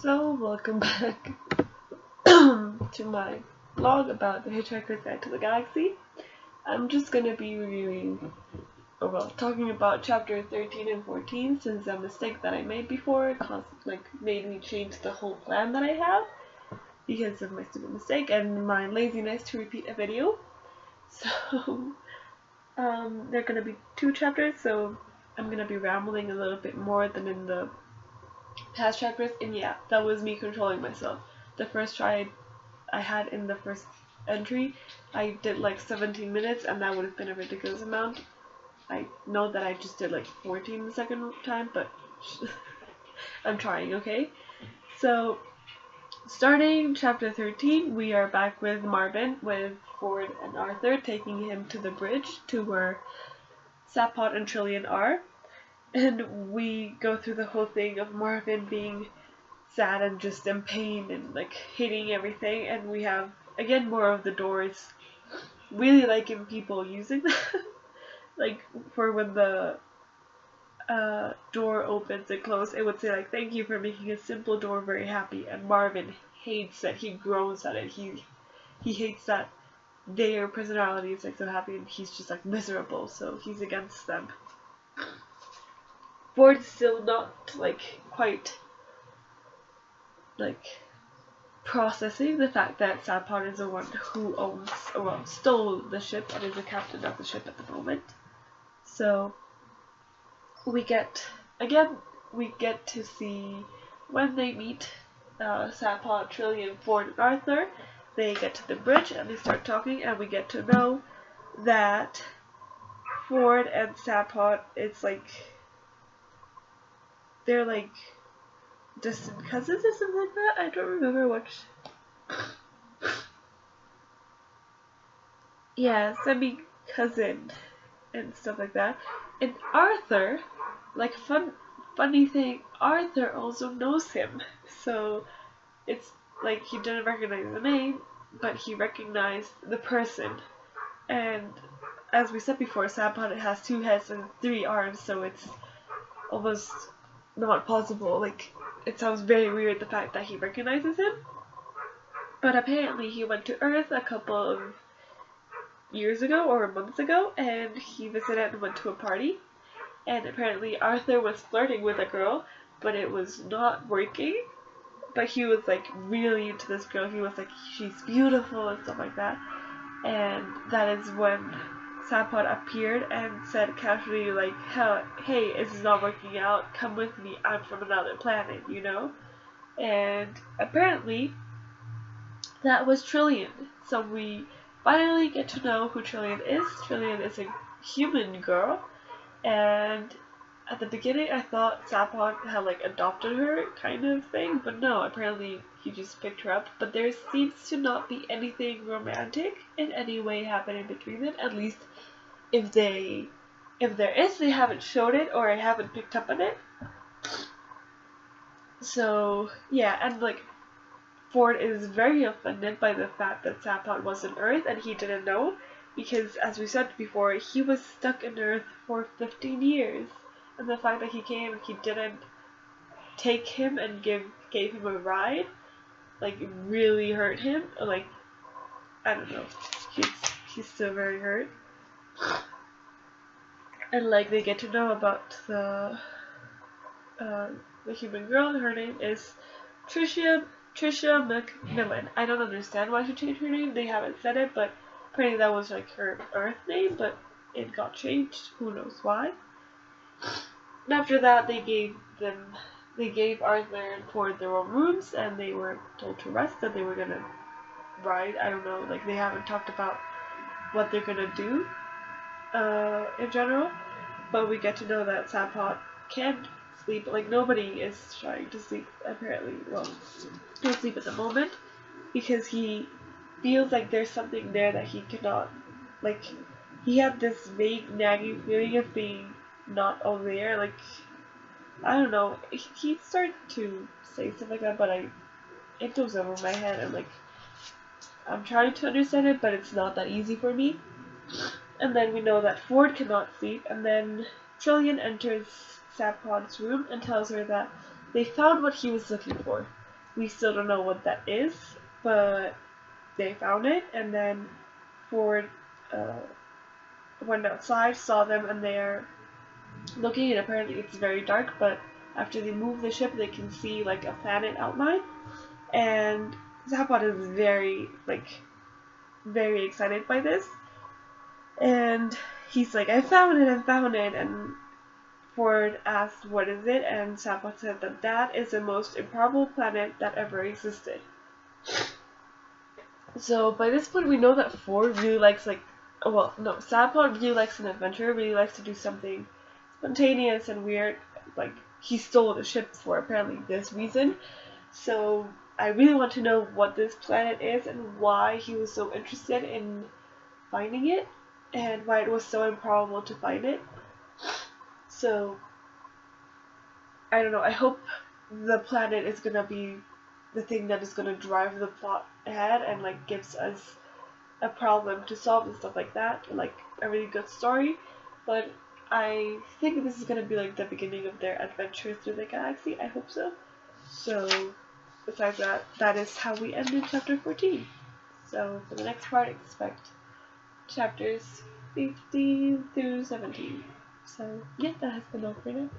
So, welcome back to my vlog about the Hitchhiker's Guide to the Galaxy. I'm just gonna be reviewing, talking about chapter 13 and 14 since a mistake that I made before made me change the whole plan that I have because of my stupid mistake and my laziness to repeat a video. So, there are gonna be two chapters, so I'm gonna be rambling a little bit more than in the past chapters, and yeah, that was me controlling myself. The first try I had in the first entry, I did like 17 minutes, and that would have been a ridiculous amount. I know that I just did like 14 the second time, but I'm trying, okay? So, starting chapter 13, we are back with Marvin, with Ford and Arthur, taking him to the bridge to where Sapot and Trillian are. And we go through the whole thing of Marvin being sad and just in pain and like hating everything, and we have again more of the doors. Really liking people using that. Like for when the door opens and closes, it would say like, "Thank you for making a simple door very happy." And Marvin hates that. He groans at it. He hates that their personality is like so happy, and he's just like miserable. So he's against them. Ford's still not like quite like processing the fact that Sapot is the one who owns, stole the ship and is the captain of the ship at the moment. So we get to see when they meet Sapot, Trillian, Ford, and Arthur. They get to the bridge and they start talking, and we get to know that Ford and Sapot, it's like they're like distant cousins or something like that. I don't remember which. Yeah, semi-cousin and stuff like that. And Arthur, like funny thing, Arthur also knows him. So it's like he didn't recognize the name, but he recognized the person. And as we said before, Sapot has 2 heads and 3 arms, so it's almost not possible. Like, it sounds very weird, the fact that he recognizes him. But apparently he went to Earth a couple of years ago or months ago, and he visited and went to a party. And apparently Arthur was flirting with a girl, but it was not working. But he was like really into this girl. He was like, she's beautiful and stuff like that. And that is when Sapot appeared and said casually like, hey, this is not working out, come with me, I'm from another planet, you know? And apparently that was Trillian. So we finally get to know who Trillian is. Trillian is a human girl, and at the beginning I thought Sapot had like adopted her kind of thing, but no, apparently he just picked her up. But there seems to not be anything romantic in any way happening between them, at least if there is, they haven't showed it, or I haven't picked up on it. So yeah, and like Ford is very offended by the fact that Sapot was on Earth and he didn't know, because as we said before, he was stuck on Earth for 15 years, and the fact that he came and he didn't take him and gave him a ride, like, really hurt him. Like, I don't know, he's still very hurt. And like they get to know about the human girl. Her name is Tricia McMillan. I don't understand why she changed her name. They haven't said it, but apparently that was like her Earth name, but it got changed. Who knows why? And after that, they gave Arthur and Ford their own rooms, and they were told to rest, that they were gonna ride. I don't know, like they haven't talked about what they're gonna do in general, but we get to know that Sapot can't sleep. Like, nobody is trying to sleep, apparently. Well, he can't sleep at the moment because he feels like there's something there that he cannot, like, he had this vague nagging feeling of being not all there. Like, I don't know, he started to say stuff like that, but it goes over my head, and like I'm trying to understand it, but it's not that easy for me. And then we know that Ford cannot sleep, and then Trillian enters Sapot's room and tells her that they found what he was looking for. we still don't know what that is, but they found it, and then Ford went outside, saw them, and they're looking, and apparently it's very dark, but after they move the ship, they can see like a planet outline, and Zapot is very excited by this, and he's like, I found it, and Ford asked, what is it? And Zapot said that is the most improbable planet that ever existed. So by this point we know that Ford really likes Zapot really likes an adventure, really likes to do something spontaneous and weird, like he stole the ship for apparently this reason. So I really want to know what this planet is and why he was so interested in finding it and why it was so improbable to find it. So I don't know, I hope the planet is gonna be the thing that is gonna drive the plot ahead and like gives us a problem to solve and stuff like that, like a really good story. But I think this is gonna be like the beginning of their adventure through the galaxy. I hope so. So besides that, that is how we ended chapter 14. So for the next part, expect chapters 15 through 17. So yeah, that has been all for now.